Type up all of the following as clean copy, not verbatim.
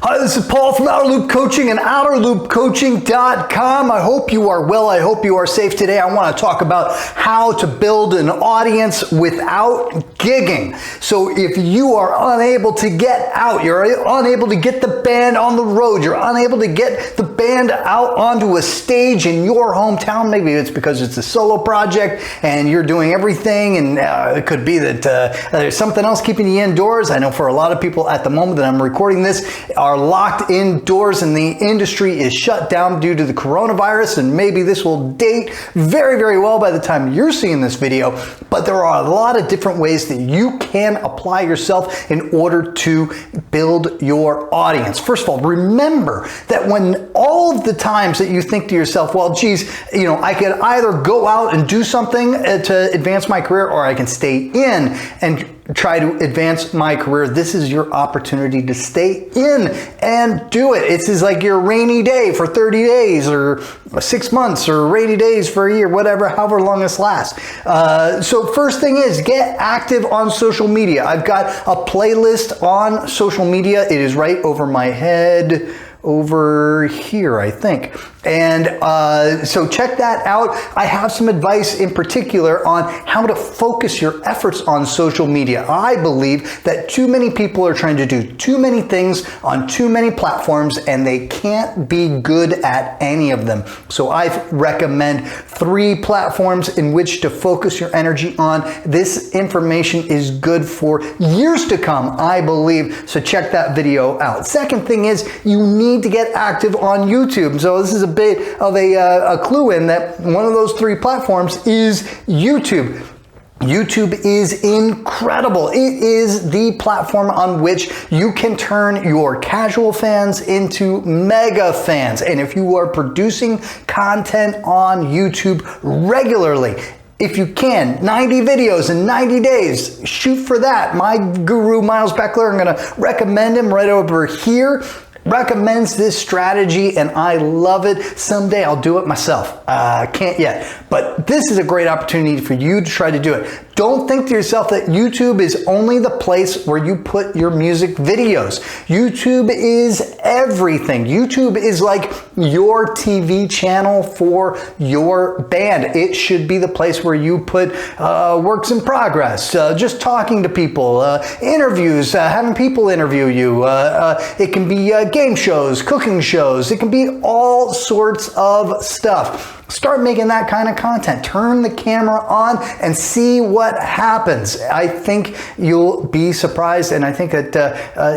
Hi, this is Paul from Outerloop Coaching and OuterloopCoaching.com. I hope you are well. I hope you are safe today. I want to talk about how to build an audience without gigging. So if you are unable to get out, you're unable to get the band on the road, you're unable to get the band out onto a stage in your hometown, maybe it's because it's a solo project and you're doing everything, and it could be that there's something else keeping you indoors. I know for a lot of people at the moment that I'm recording this are locked indoors and the industry is shut down due to the coronavirus, and maybe this will date very, very well by the time you're seeing this video, but there are a lot of different ways that you can apply yourself in order to build your audience. First of all, remember that when all of the times that you think to yourself, well, geez, you know, I could either go out and do something to advance my career, or I can stay in and try to advance my career. This is your opportunity to stay in and do it. It's like your rainy day for 30 days or 6 months, or rainy days for a year, whatever, however long this lasts. So first thing is, get active on social media. I've got a playlist on social media. It is right over my head over here, I think. And so check that out. I have some advice in particular on how to focus your efforts on social media. I believe that too many people are trying to do too many things on too many platforms, and they can't be good at any of them. So I recommend 3 platforms in which to focus your energy on. This information is good for years to come, I believe. So check that video out. Second thing is, you need to get active on YouTube. So this is a bit of a clue in that one of those 3 platforms is YouTube. YouTube is incredible. It is the platform on which you can turn your casual fans into mega fans. And if you are producing content on YouTube regularly, if you can, 90 videos in 90 days, shoot for that. My guru, Miles Beckler, I'm going to recommend him right over here, recommends this strategy, and I love it. Someday I'll do it myself. Can't yet, but this is a great opportunity for you to try to do it. Don't think to yourself that YouTube is only the place where you put your music videos. YouTube is everything. YouTube is like your TV channel for your band. It should be the place where you put works in progress, just talking to people, interviews, having people interview you. It can be game shows, cooking shows. It can be all sorts of stuff. Start making that kind of content. Turn the camera on and see what happens. I think you'll be surprised, and I think that,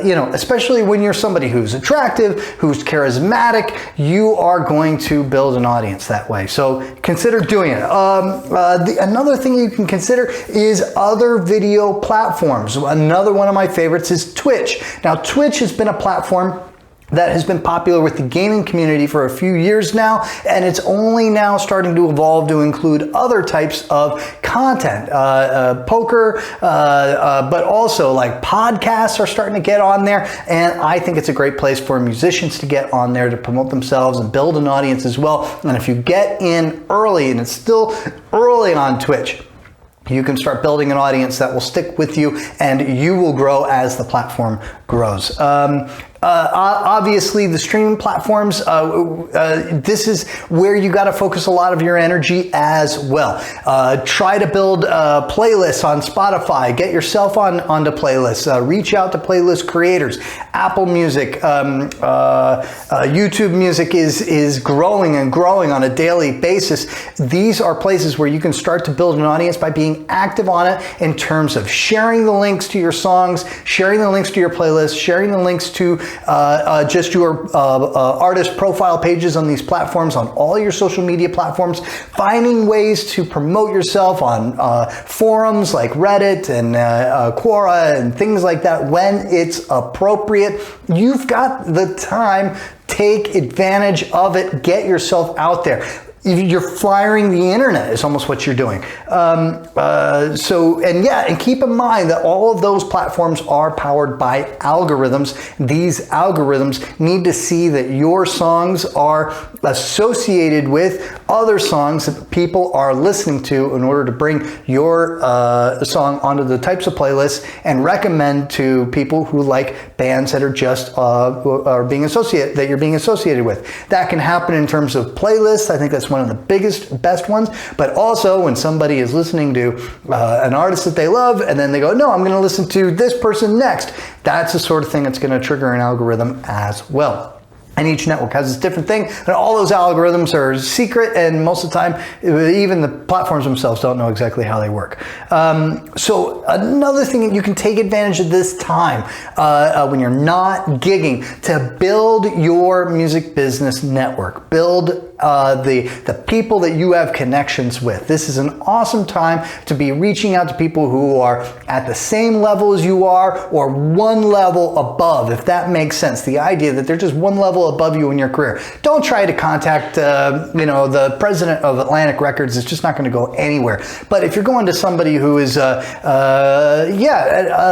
you know, especially when you're somebody who's attractive, who's charismatic, you are going to build an audience that way. So consider doing it. Another thing you can consider is other video platforms. Another one of my favorites is Twitch. Now, Twitch has been a platform that has been popular with the gaming community for a few years now, and it's only now starting to evolve to include other types of content. Poker, but also like podcasts are starting to get on there, and I think it's a great place for musicians to get on there to promote themselves and build an audience as well. And if you get in early, and it's still early on Twitch, you can start building an audience that will stick with you, and you will grow as the platform grows. Obviously, the streaming platforms, this is where you got to focus a lot of your energy as well. Try to build playlists on Spotify. Get yourself onto playlists. Reach out to playlist creators. Apple Music, YouTube Music is growing and growing on a daily basis. These are places where you can start to build an audience by being active on it in terms of sharing the links to your songs, sharing the links to your playlists, sharing the links to just your artist profile pages on these platforms, on all your social media platforms, finding ways to promote yourself on forums like Reddit and Quora and things like that when it's appropriate. You've got the time. Take advantage of it. Get yourself out there. You're firing the internet is almost what you're doing. And keep in mind that all of those platforms are powered by algorithms. These algorithms need to see that your songs are associated with other songs that people are listening to in order to bring your song onto the types of playlists and recommend to people who like bands that are just are being associated, that you're being associated with. That can happen in terms of playlists. I think that's one of the best ones. But also when somebody is listening to an artist that they love and then they go, no, I'm going to listen to this person next. That's the sort of thing that's going to trigger an algorithm as well. And each network has its different thing, and all those algorithms are secret, and most of the time, even the platforms themselves don't know exactly how they work. So another thing that you can take advantage of this time when you're not gigging to build your music business network, build the people that you have connections with. This is an awesome time to be reaching out to people who are at the same level as you are or one level above, if that makes sense. The idea that they're just one level above you in your career. Don't try to contact the president of Atlantic Records. It's just not going to go anywhere. But if you're going to somebody who is a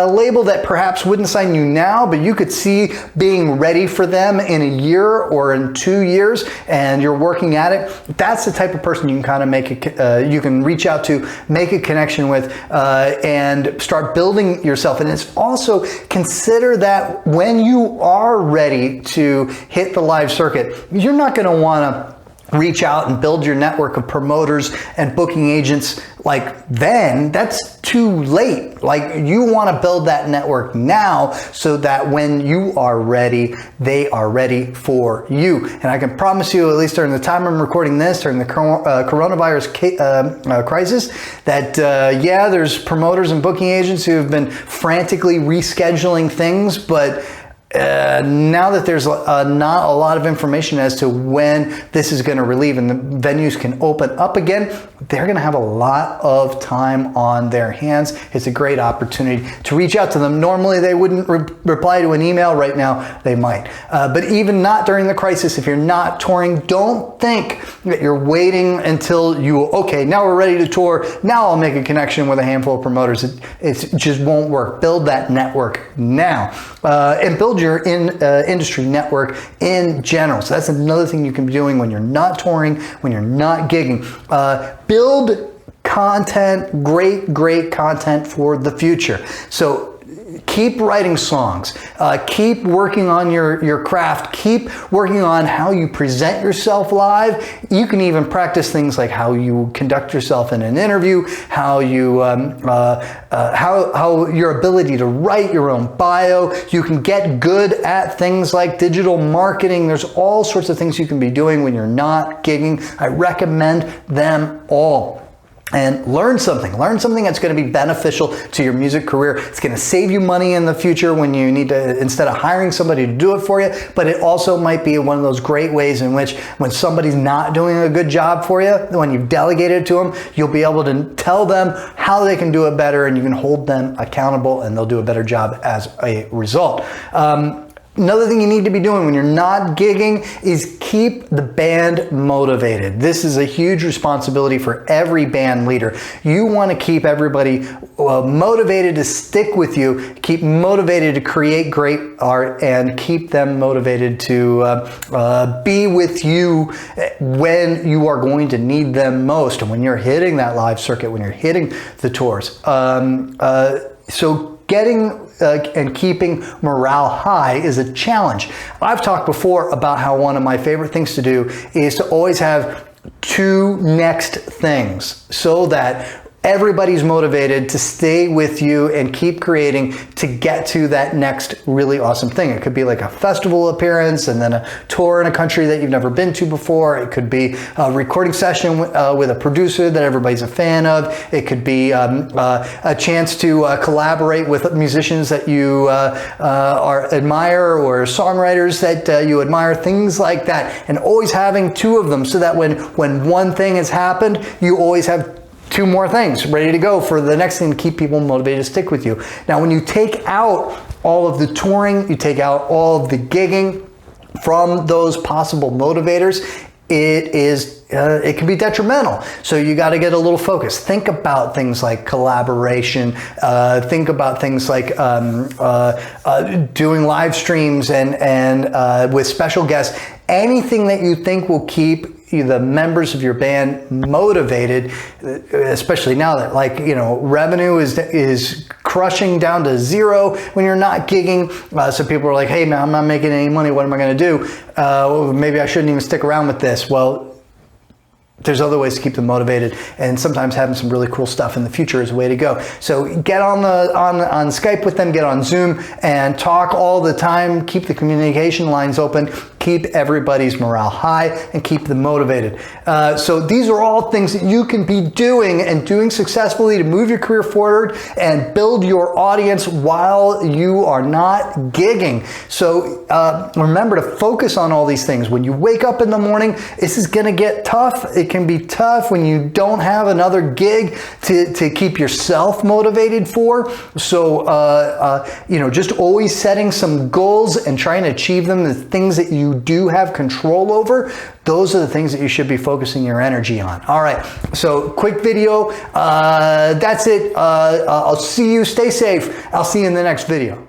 label that perhaps wouldn't sign you now, but you could see being ready for them in a year or in 2 years, and you're working at it, that's the type of person you can kind of you can reach out to, make a connection with, and start building yourself. And it's also, consider that when you are ready to hit the live circuit, you're not going to want to reach out and build your network of promoters and booking agents like then. That's too late. Like, you want to build that network now so that when you are ready, they are ready for you. And I can promise you, at least during the time I'm recording this, during the coronavirus crisis, that there's promoters and booking agents who have been frantically rescheduling things, but now that there's not a lot of information as to when this is going to relieve and the venues can open up again, they're going to have a lot of time on their hands. It's a great opportunity to reach out to them. Normally they wouldn't reply to an email. Right now they might. But even not during the crisis, if you're not touring, don't think that you're waiting until okay, now we're ready to tour, now I'll make a connection with a handful of promoters. It just won't work. Build that network now, and build your industry network in general. So that's another thing you can be doing when you're not touring, when you're not gigging. Build content, great content for the future. So keep writing songs, keep working on your craft, keep working on how you present yourself live. You can even practice things like how you conduct yourself in an interview, how your ability to write your own bio. You can get good at things like digital marketing. There's all sorts of things you can be doing when you're not gigging. I recommend them all. And learn something that's going to be beneficial to your music career. It's going to save you money in the future when you need to, instead of hiring somebody to do it for you. But it also might be one of those great ways in which when somebody's not doing a good job for you, when you've delegated it to them, you'll be able to tell them how they can do it better, and you can hold them accountable, and they'll do a better job as a result. Another thing you need to be doing when you're not gigging is keep the band motivated. This is a huge responsibility for every band leader. You want to keep everybody motivated to stick with you, keep motivated to create great art, and keep them motivated to be with you when you are going to need them most, and when you're hitting that live circuit, when you're hitting the tours. So getting and keeping morale high is a challenge. I've talked before about how one of my favorite things to do is to always have 2 next things so that everybody's motivated to stay with you and keep creating to get to that next really awesome thing. It could be like a festival appearance and then a tour in a country that you've never been to before. It could be a recording session with a producer that everybody's a fan of. It could be a chance to collaborate with musicians that you admire, or songwriters that you admire, things like that. And always having 2 of them so that when one thing has happened, you always have 2 more things ready to go for the next thing to keep people motivated to stick with you. Now, when you take out all of the touring, you take out all of the gigging from those possible motivators, it can be detrimental. So you got to get a little focused. Think about things like collaboration. Think about things like doing live streams and with special guests. Anything that you think will keep the members of your band motivated, especially now that, like, you know, revenue is crushing down to zero when you're not gigging. So people are like, hey man, I'm not making any money. What am I going to do? Maybe I shouldn't even stick around with this. Well, there's other ways to keep them motivated, and sometimes having some really cool stuff in the future is a way to go. So get on Skype with them, get on Zoom, and talk all the time. Keep the communication lines open. Keep everybody's morale high and keep them motivated. So these are all things that you can be doing and doing successfully to move your career forward and build your audience while you are not gigging. So remember to focus on all these things. When you wake up in the morning, this is going to get tough. It can be tough when you don't have another gig to keep yourself motivated for. So, you know, just always setting some goals and trying to achieve them, the things that you do have control over, those are the things that you should be focusing your energy on. All right, so quick video. That's it. I'll see you. Stay safe. I'll see you in the next video.